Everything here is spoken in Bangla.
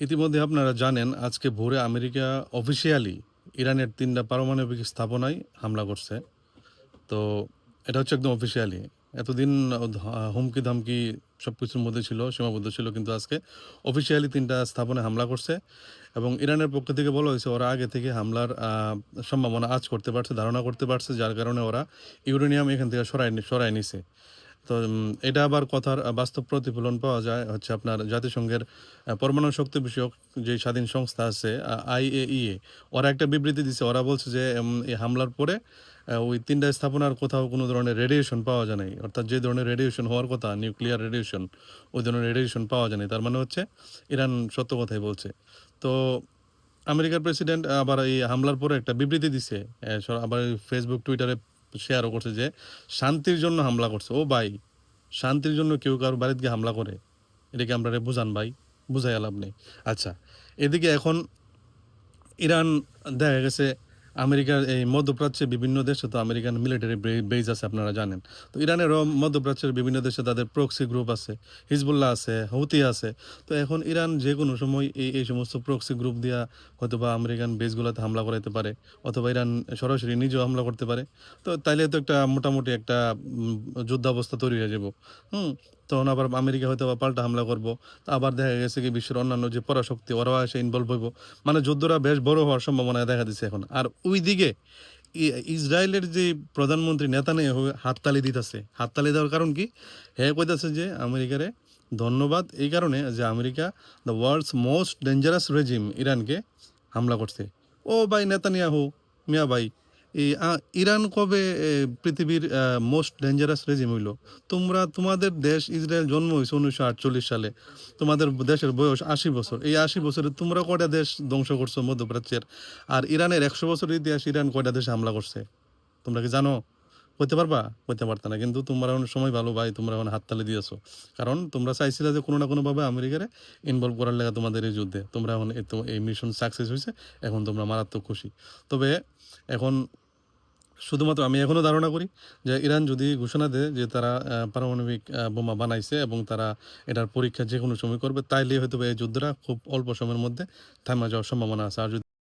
ইতিমধ্যে আপনারা জানেন আজকে ভোরে আমেরিকা অফিসিয়ালি ইরানের ৩টা পারমাণবিক স্থাপনায় হামলা করছে। তো এটা হচ্ছে একদম অফিসিয়ালি। এতদিন হুমকি-ধামকি সবকিছুর মধ্যে ছিল, সীমাবদ্ধ ছিল। কিন্তু আজকে অফিসিয়ালি ৩টা স্থাপনায় হামলা করছে এবং ইরানের পক্ষ থেকে বলা হয়েছে ওরা আগে থেকে হামলার সম্ভাবনা আঁচ করতে পারছে, ধারণা করতে পারছে, যার কারণে ওরা ইউরেনিয়াম এখান থেকে সরায় নিছে। তো এটা আবার কথার বাস্তব প্রতিফলন পাওয়া যায় হচ্ছে আপনার জাতিসংঘের পরমাণু শক্তি বিষয়ক যে স্বাধীন সংস্থা আছে IAEA, ওরা একটা বিবৃতি দিছে। ওরা বলছে যে এই হামলার পরে ওই ৩টা স্থাপনার কোথাও কোনো ধরনের রেডিয়েশন পাওয়া যায় নাই। অর্থাৎ যে ধরনের রেডিয়েশন হওয়ার কথা, নিউক্লিয়ার রেডিয়েশন, ওই ধরনের রেডিয়েশন পাওয়া যায় নাই। তার মানে হচ্ছে ইরান সত্য কথাই বলছে। তো আমেরিকার প্রেসিডেন্ট আবার এই হামলার পরে একটা বিবৃতি দিছে। আবার ফেসবুক, টুইটারে শেয়ারও করছে যে শান্তির জন্য হামলা করছে। ও ভাই, শান্তির জন্য কেউ কারো বাড়িতে গিয়ে হামলা করে? এটা কি আপনারে বুঝান ভাই? বুঝাইয়া লাভ নেই। আচ্ছা, এদিকে এখন ইরান দেখা গেছে আমেরিকার এই মধ্যপ্রাচ্যের বিভিন্ন দেশে তো আমেরিকান মিলিটারি বেজ আছে আপনারা জানেন। তো ইরানেরও মধ্যপ্রাচ্যের বিভিন্ন দেশে তাদের প্রক্সি গ্রুপ আছে, হিজবুল্লাহ আছে, হুতি আছে। তো এখন ইরান যেকোনো সময় এই সমস্ত প্রক্সি গ্রুপ দিয়া হয়তোবা আমেরিকান বেসগুলাতে হামলা করাইতে পারে, অথবা ইরান সরাসরি নিজেও হামলা করতে পারে। তো তাইলে তো একটা মোটামুটি একটা যুদ্ধাবস্থা তৈরি হয়ে যাব। হুম? তখন আবার আমেরিকা হয়তোবা পাল্টা হামলা করব। আবার দেখা গেছে কি বিশ্বের অন্যান্য যে পরাশক্তি ওরাও এসে ইনভলভ হইব। মানে যুদ্ধটা বেশ বড় হওয়ার সম্ভাবনা দেখা দিচ্ছে এখন। আর ওইদিকে ই ইসরায়েলের যে প্রধানমন্ত্রী নেতানিয়াহু হাততালি দিতেছে। হাততালি দেওয়ার কারণ কি? হে কইতাছে যে আমেরিকারে ধন্যবাদ এই কারণে যে America the world's most dangerous regime ইরানকে হামলা করছে। ও ভাই নেতানিয়াহু, মিয়া ভাই, এই ইরান কবে পৃথিবীর মোস্ট ডেঞ্জারাস রেজিম হইল? তোমাদের দেশ ইসরায়েল জন্ম হইছে ১৯৪৮ সালে। তোমাদের দেশের বয়স ৮০ বছর। এই ৮০ বছরে তোমরা কয়টা দেশ ধ্বংস করছো মধ্যপ্রাচ্যের? আর ইরানের ১০০ বছরের ইতিহাস ইরান কয়টা দেশে হামলা করছে? তোমরা কি জানো? কইতে পারবা? কইতে পারতা না। কিন্তু তোমরা এখন সময় ভালো ভাই, তোমরা এখন হাততালি দিয়েছো। কারণ তোমরা চাইছিলা যে কোনো না কোনোভাবে আমেরিকারে ইনভলভ করার লাগা তোমাদের এই যুদ্ধে। তোমরা এখন এই মিশন সাকসেস হইছে। এখন তোমরা মারাত্মক খুশি। তবে এখন শুধুমাত্র আমি এখনো ধারণা করি যে ইরান যদি ঘোষণা দেয় যে তারা পারমাণবিক বোমা বানাইছে এবং তারা এটার পরীক্ষা যেকোনো সময় করবে, তাইলে হয়তোবা এই যুদ্ধটা খুব অল্প সময়ের মধ্যে থাইমা যাওয়ার সম্ভাবনা আছে। আর যদি